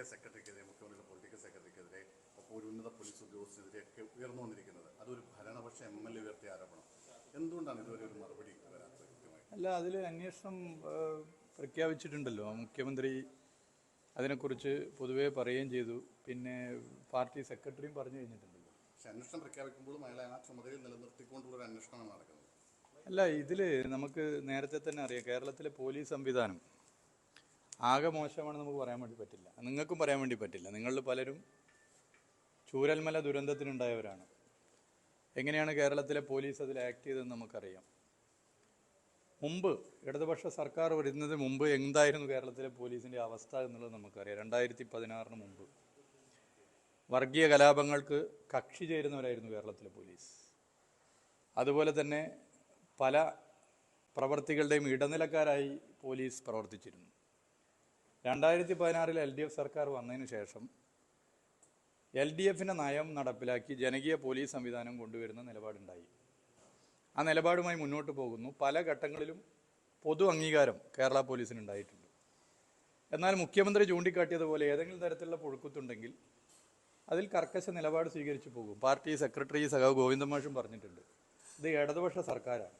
Political സെക്രട്ടറിക്കെതിരെ, മുഖ്യമന്ത്രിയുടെ political സെക്രട്ടറിക്കെതിരെ, ഒപ്പം ഒരു ഉന്നത പോലീസ് ഉദ്യോഗസ്ഥനെതിരെയൊക്കെ ഉയർന്നു വന്നിരിക്കുന്നത് അതൊരു ഭരണപക്ഷ MLA ഉയർത്തിയ ആരോപണം. എന്തുകൊണ്ടാണ് ഇതുവരെ ഒരു മറുപടി വരാത്തത്? കൃത്യമായി അല്ല, അതിൽ അന്വേഷണം പ്രഖ്യാപിച്ചിട്ടുണ്ടല്ലോ. മുഖ്യമന്ത്രി അതിനെക്കുറിച്ച് പൊതുവേ പറയുകയും ചെയ്തു. പിന്നെ പാർട്ടി സെക്രട്ടറിയും പറഞ്ഞു കഴിഞ്ഞിട്ടുണ്ടല്ലോ. പക്ഷെ അന്വേഷണം പ്രഖ്യാപിക്കുമ്പോഴും അയാളെ ആ ചുമതലയിൽ നിലനിർത്തിക്കൊണ്ടുള്ള അന്വേഷണമാണ് നടക്കുന്നത്. അല്ല, ഇതിൽ നമുക്ക് നേരത്തെ തന്നെ അറിയാം, കേരളത്തിലെ പോലീസ് സംവിധാനം ആകെ മോശമാണെന്ന് നമുക്ക് പറയാൻ വേണ്ടി പറ്റില്ല, നിങ്ങൾക്കും പറയാൻ വേണ്ടി പറ്റില്ല. നിങ്ങളിൽ പലരും ചൂരൽമല ദുരന്തത്തിനുണ്ടായവരാണ്. എങ്ങനെയാണ് കേരളത്തിലെ പോലീസ് അതിൽ ആക്ട് ചെയ്തതെന്ന് നമുക്കറിയാം. മുമ്പ് ഇടതുപക്ഷ സർക്കാർ വരുന്നതിന് മുമ്പ് എന്തായിരുന്നു കേരളത്തിലെ പോലീസിൻ്റെ അവസ്ഥ എന്നുള്ളത് നമുക്കറിയാം. 2016 മുമ്പ് വർഗീയ കലാപങ്ങൾക്ക് കക്ഷി ചേരുന്നവരായിരുന്നു കേരളത്തിലെ പോലീസ്. അതുപോലെ തന്നെ പല പ്രവർത്തികളുടെയും ഇടനിലക്കാരായി പോലീസ് പ്രവർത്തിച്ചിരുന്നു. 2016 LDF സർക്കാർ വന്നതിന് ശേഷം LDFിൻ്റെ നയം നടപ്പിലാക്കി ജനകീയ പോലീസ് സംവിധാനം കൊണ്ടുവരുന്ന നിലപാടുണ്ടായി. ആ നിലപാടുമായി മുന്നോട്ട് പോകുന്നു. പല ഘട്ടങ്ങളിലും പൊതു അംഗീകാരം കേരള പോലീസിനുണ്ടായിട്ടുണ്ട്. എന്നാൽ മുഖ്യമന്ത്രി ചൂണ്ടിക്കാട്ടിയതുപോലെ ഏതെങ്കിലും തരത്തിലുള്ള പുഴുക്കുത്തുണ്ടെങ്കിൽ അതിൽ കർക്കശ നിലപാട് സ്വീകരിച്ചു പോകും. പാർട്ടി സെക്രട്ടറി സഖാവ് ഗോവിന്ദമാഷും പറഞ്ഞിട്ടുണ്ട്, ഇത് ഇടതുപക്ഷ സർക്കാരാണ്,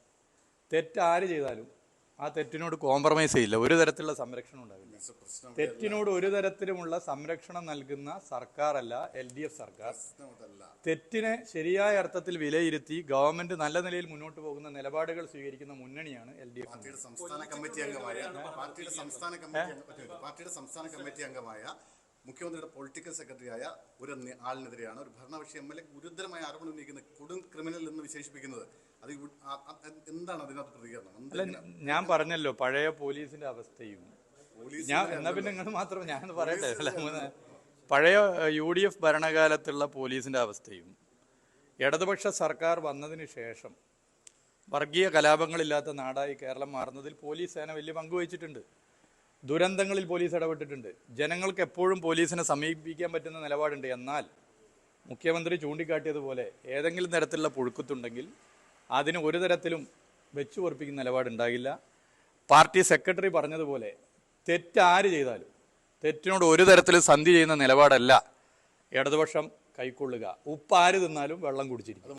തെറ്റ് ആര് ചെയ്താലും ആ തെറ്റിനോട് കോംപ്രമൈസ് ചെയ്യില്ല, ഒരു തരത്തിലുള്ള സംരക്ഷണം ഉണ്ടാവില്ല. തെറ്റിനോട് ഒരു തരത്തിലുമുള്ള സംരക്ഷണം നൽകുന്ന സർക്കാരല്ല LDF സർക്കാർ. തെറ്റിനെ ശരിയായ അർത്ഥത്തിൽ വിലയിരുത്തി ഗവൺമെന്റ് നല്ല നിലയിൽ മുന്നോട്ട് പോകുന്ന നിലപാടുകൾ സ്വീകരിക്കുന്ന മുന്നണിയാണ് LDF. പാർട്ടിയുടെ സംസ്ഥാന കമ്മിറ്റി അംഗമായ മുഖ്യമന്ത്രിയുടെ പൊളിറ്റിക്കൽ സെക്രട്ടറിയായ ഒരു ആളിനെതിരെയാണ് ഒരു ഭരണപക്ഷ MLA ഗുരുതരമായ ആരോപണം ഉന്നയിക്കുന്നത്, കൊടും ക്രിമിനൽ എന്ന് വിശേഷിപ്പിക്കുന്നത്. അത് എന്താണ് അതിനകത്ത് പ്രതികരണം? അല്ല, ഞാൻ പറഞ്ഞല്ലോ പഴയ പോലീസിന്റെ അവസ്ഥയും. എന്നാ പിന്നെ നിങ്ങൾ മാത്രം ഞാൻ പറയട്ടെ. പഴയ UDF ഭരണകാലത്തുള്ള പോലീസിന്റെ അവസ്ഥയും ഇടതുപക്ഷ സർക്കാർ വന്നതിന് ശേഷം വർഗീയ കലാപങ്ങളില്ലാത്ത നാടായി കേരളം മാറുന്നതിൽ പോലീസ് സേന വലിയ പങ്ക് വഹിച്ചിട്ടുണ്ട്. ദുരന്തങ്ങളിൽ പോലീസ് ഇടപെട്ടിട്ടുണ്ട്. ജനങ്ങൾക്ക് എപ്പോഴും പോലീസിനെ സമീപിക്കാൻ പറ്റുന്ന നിലപാടുണ്ട്. എന്നാൽ മുഖ്യമന്ത്രി ചൂണ്ടിക്കാട്ടിയതുപോലെ ഏതെങ്കിലും തരത്തിലുള്ള പുഴുക്കുത്തുണ്ടെങ്കിൽ അതിന് ഒരു തരത്തിലും വെച്ചു പൊറപ്പിക്കുന്ന നിലപാടുണ്ടാകില്ല. പാർട്ടി സെക്രട്ടറി പറഞ്ഞതുപോലെ തെറ്റ് ആര് ചെയ്താലും തെറ്റിനോട് ഒരു തരത്തിലും സന്ധി ചെയ്യുന്ന നിലപാടല്ല ഇടതുപക്ഷം കൈക്കൊള്ളുക. ഉപ്പ് ആര് തിന്നാലും വെള്ളം കുടിച്ചിരിക്കും.